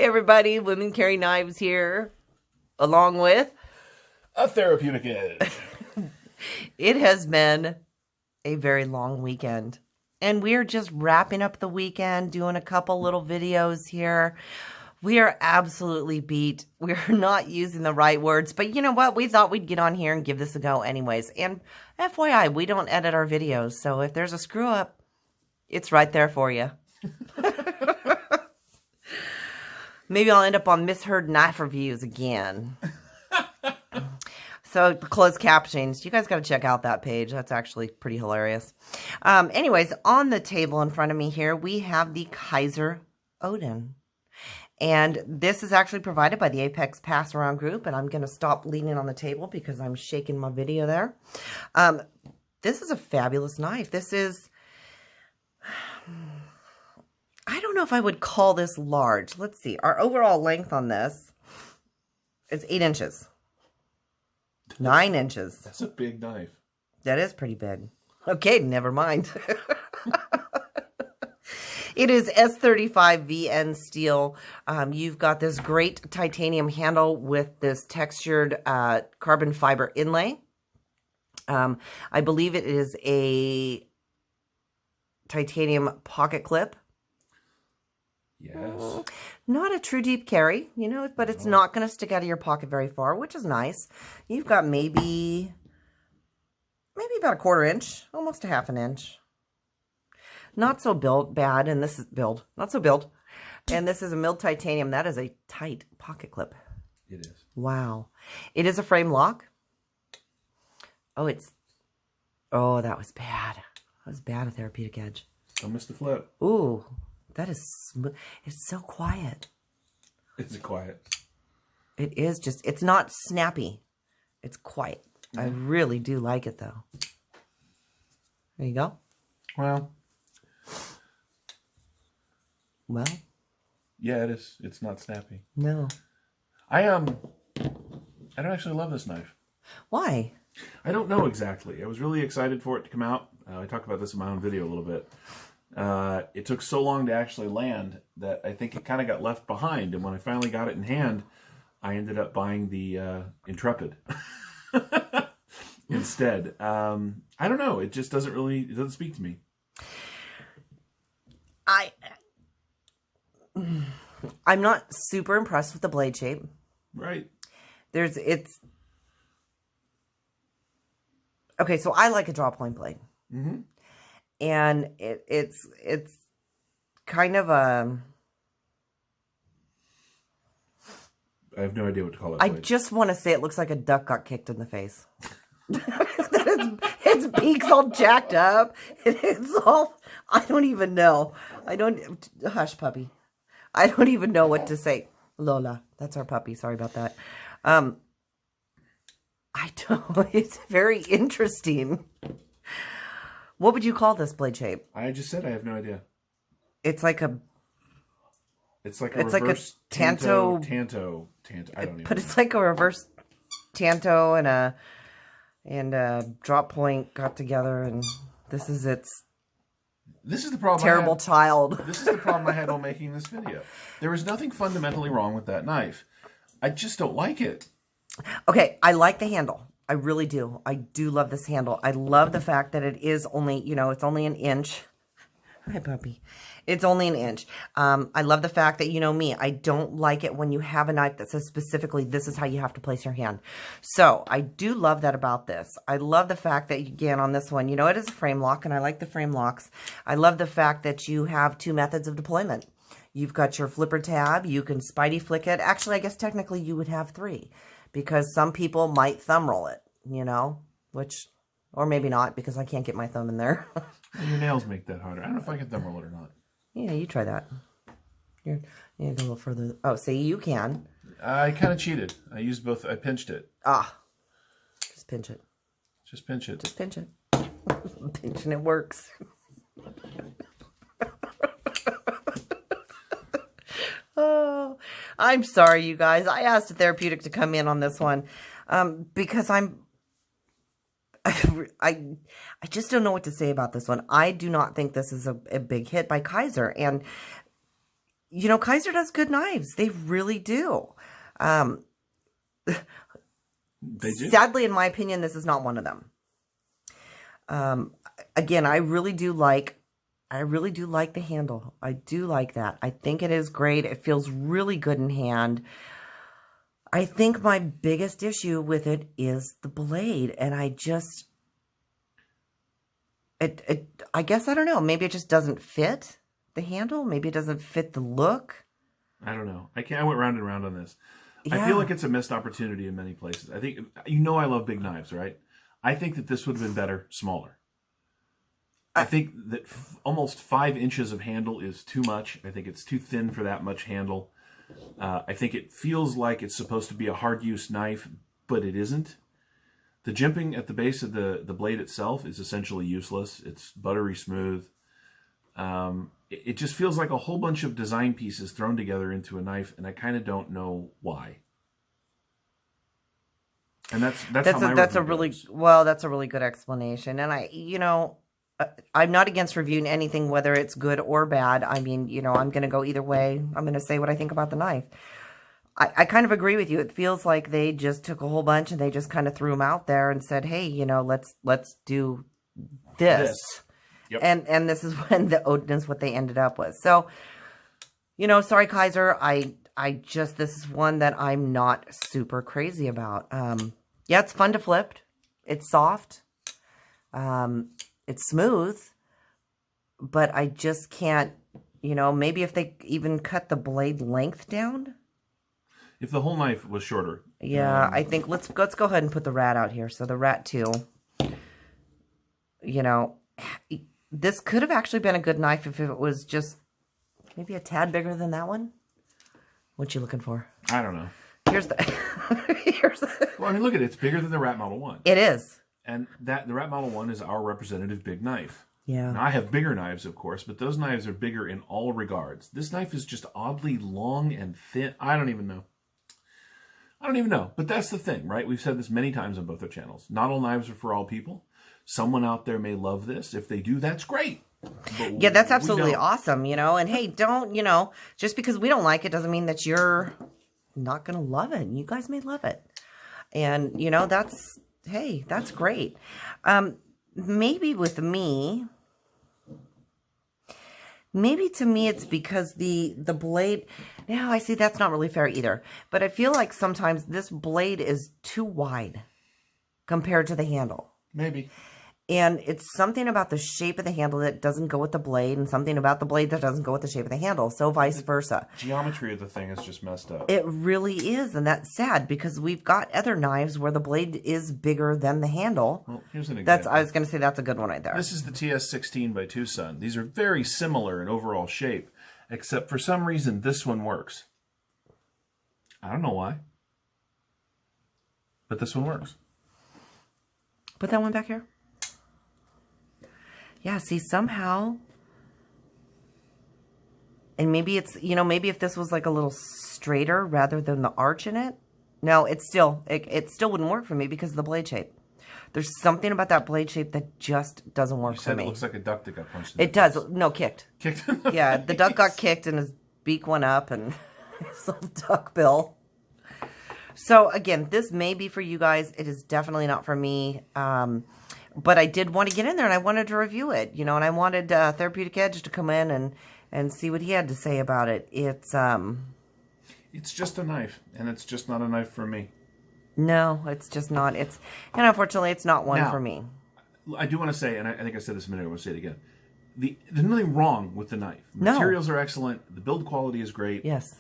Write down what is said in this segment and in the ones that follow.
everybody, Women Carry Knives here, along with a therapeutic edge. It has been a very long weekend, and we're just wrapping up the weekend, doing a couple little videos here. We are absolutely beat. We're not using the right words, but you know what? We thought we'd get on here and give this a go anyways. And FYI, we don't edit our videos, so if there's a screw up, it's right there for you. Maybe I'll end up on misheard knife reviews again. So, closed captions. You guys got to check out that page. That's actually pretty hilarious. Anyways, on the table in front of me here, we have the Kizer Odin. And this is actually provided by the Apex Pass Around group. And I'm going to stop leaning on the table because I'm shaking my video there. This is a fabulous knife. This is... I don't know if I would call this large. Let's see. Our overall length on this is 8 inches. 9 inches. That's a big knife. That is pretty big. Okay, never mind. It is S35 VN steel. You've got this great titanium handle with this textured carbon fiber inlay. I believe it is a titanium pocket clip. Yes. Not a true deep carry, you know, but it's not going to stick out of your pocket very far, which is nice. You've got maybe about a 1/4 inch, almost a 1/2 inch. Not so bad, and this is not so built. And this is a milled titanium. That is a tight pocket clip. It is. Wow. It is a frame lock. Oh, that was bad. That was bad, a therapeutic edge. Don't miss the flip. Ooh. That is smooth. It's so quiet. Is it quiet? It is just, it's not snappy. It's quiet. I really do like it, though. There you go. Well. Yeah, it is. It's not snappy. No. I don't actually love this knife. Why? I don't know exactly. I was really excited for it to come out. I talked about this in my own video a little bit. It took so long to actually land that I think it kind of got left behind. And when I finally got it in hand, I ended up buying the Intrepid instead. I don't know. It just it doesn't speak to me. I'm not super impressed with the blade shape. Right. Okay, so I like a draw point blade. Mm-hmm. And it's kind of a... I have no idea what to call it. I just want to say it looks like a duck got kicked in the face. Its beak's all jacked up. It's all... I don't even know. Hush, puppy. I don't even know what to say. Lola, that's our puppy. Sorry about that. I don't... It's very interesting. What would you call this blade shape? I just said I have no idea. It's like a reverse Tanto. I don't even But it's like a reverse Tanto and a drop point got together, and this is the problem. Terrible child. This is the problem I had while making this video. There is nothing fundamentally wrong with that knife. I just don't like it. Okay, I like the handle. I really do. I do love this handle. I love the fact that it is only, it's only an inch. Hi, puppy. It's only an inch. I love the fact that, you know me, I don't like it when you have a knife that says specifically this is how you have to place your hand. So I do love that about this. I love the fact that, again, on this one, it is a frame lock, and I like the frame locks. I love the fact that you have 2 methods of deployment. You've got your flipper tab. You can spidey flick it. Actually, I guess technically you would have 3. Because some people might thumb roll it, or maybe not, because I can't get my thumb in there. Your nails make that harder. I don't know if I can thumb roll it or not. Yeah, you try that. You go a little further. Oh, see, you can. I kind of cheated. I used both. I pinched it. Just pinch it. Just pinch it. Just pinch it. Pinching it works. Oh, I'm sorry, you guys. I asked a therapeutic to come in on this one because I just don't know what to say about this one. I do not think this is a big hit by Kizer. And you know, Kizer does good knives. They really do. They do. Sadly, in my opinion, this is not one of them. Again, I really do like the handle. I do like that. I think it is great. It feels really good in hand. I think my biggest issue with it is the blade, and I just, I guess, I don't know. Maybe it just doesn't fit the handle. Maybe it doesn't fit the look. I don't know. I went round and round on this. Yeah. I feel like it's a missed opportunity in many places. I think, you know, I love big knives, right? I think that this would have been better smaller. I think that almost 5 inches of handle is too much. I think it's too thin for that much handle. I think it feels like it's supposed to be a hard-use knife, but it isn't. The jimping at the base of the blade itself is essentially useless. It's buttery smooth. It just feels like a whole bunch of design pieces thrown together into a knife, and I kind of don't know why. And that's a really good explanation. And you know, I'm not against reviewing anything, whether it's good or bad. I mean, you know, I'm going to go either way. I'm going to say what I think about the knife. I kind of agree with you. It feels like they just took a whole bunch and they just kind of threw them out there and said, hey, you know, let's do this. Yep. And this is when the Odin is what they ended up with. So, you know, sorry, Kizer. This is one that I'm not super crazy about. Yeah, it's fun to flip. It's soft. It's smooth, but I just can't, you know, maybe if they even cut the blade length down. If the whole knife was shorter. Yeah, I think let's go ahead and put the rat out here. So the rat 2, you know, this could have actually been a good knife if it was just maybe a tad bigger than that one. What you looking for? I don't know. Here's the Well, I mean, look at it. It's bigger than the Rat Model 1. It is. And the Rat Model 1 is our representative big knife. Yeah. Now, I have bigger knives, of course, but those knives are bigger in all regards. This knife is just oddly long and thin. I don't even know. But that's the thing, right? We've said this many times on both our channels. Not all knives are for all people. Someone out there may love this. If they do, that's great. But yeah, that's absolutely awesome, you know. And hey, don't, you know, just because we don't like it doesn't mean that you're not going to love it. You guys may love it. And, you know, that's, hey, that's great. Maybe with me, maybe to me it's because the blade, now I see that's not really fair either. But I feel like sometimes this blade is too wide compared to the handle. Maybe. And it's something about the shape of the handle that doesn't go with the blade, and something about the blade that doesn't go with the shape of the handle. So vice versa. Geometry of the thing is just messed up. It really is, and that's sad because we've got other knives where the blade is bigger than the handle. Well, here's an example. I was going to say that's a good one right there. This is the TS16 by Tucson. These are very similar in overall shape, except for some reason this one works. I don't know why, but this one works. Put that one back here. Yeah, see, somehow, and maybe it's, you know, maybe if this was like a little straighter rather than the arch in it. No, it still wouldn't work for me because of the blade shape. There's something about that blade shape that just doesn't work for me. It looks like a duck that got punched in It does. No, kicked. Kicked? Yeah, the duck got kicked and his beak went up and his little duck bill. So, again, this may be for you guys. It is definitely not for me. But I did want to get in there, and I wanted to review it, you know, and I wanted Therapeutic Edge to come in and see what he had to say about it. It's just a knife, and it's just not a knife for me. No, it's just not. And unfortunately, it's not one for me. I do want to say, and I think I said this a minute ago, I want to say it again. There's nothing wrong with the knife. No. Materials are excellent. The build quality is great. Yes.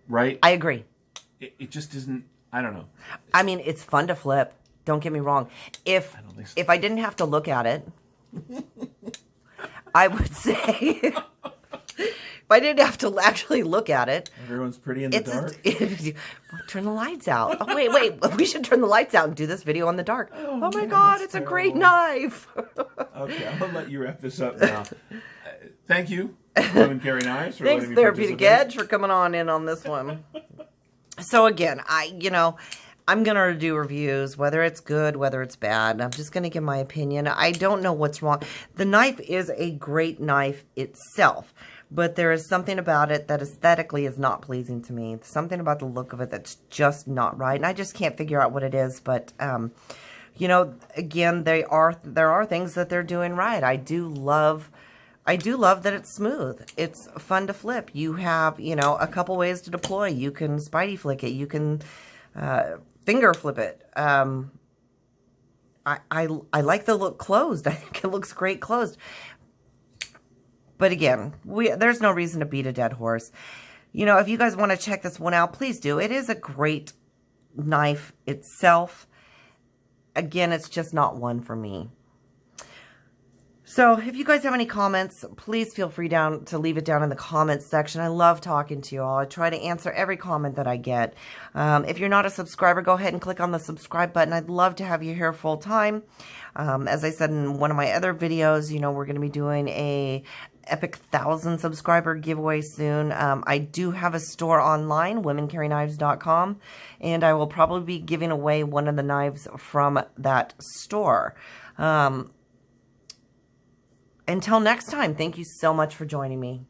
Right? I agree. It just isn't, I don't know. I mean, it's fun to flip. Don't get me wrong. If I didn't have to look at it, I would say, if I didn't have to actually look at it. Everyone's pretty in the dark. Turn the lights out. Oh, wait. We should turn the lights out and do this video in the dark. Oh my man, God, it's terrible. A great knife. Okay, I'm going to let you wrap this up now. Thank you, Lemon Carry Knives. Thanks, Therapeutic Edge, for coming on in on this one. So again, I'm going to do reviews, whether it's good, whether it's bad. I'm just going to give my opinion. I don't know what's wrong. The knife is a great knife itself, but there is something about it that aesthetically is not pleasing to me. Something about the look of it that's just not right, and I just can't figure out what it is. But you know, again, there are things that they're doing right. I do love that it's smooth. It's fun to flip. You have, you know, a couple ways to deploy. You can Spidey flick it. You can finger flip it. I like the look closed. I think it looks great closed. But again, there's no reason to beat a dead horse. You know, if you guys want to check this one out, please do. It is a great knife itself. Again, it's just not one for me. So if you guys have any comments, please feel free to leave it down in the comments section. I love talking to you all. I try to answer every comment that I get. If you're not a subscriber, go ahead and click on the subscribe button. I'd love to have you here full time. As I said in one of my other videos, you know, we're going to be doing a epic 1,000 subscriber giveaway soon. I do have a store online, womencarryknives.com, and I will probably be giving away one of the knives from that store. Until next time, thank you so much for joining me.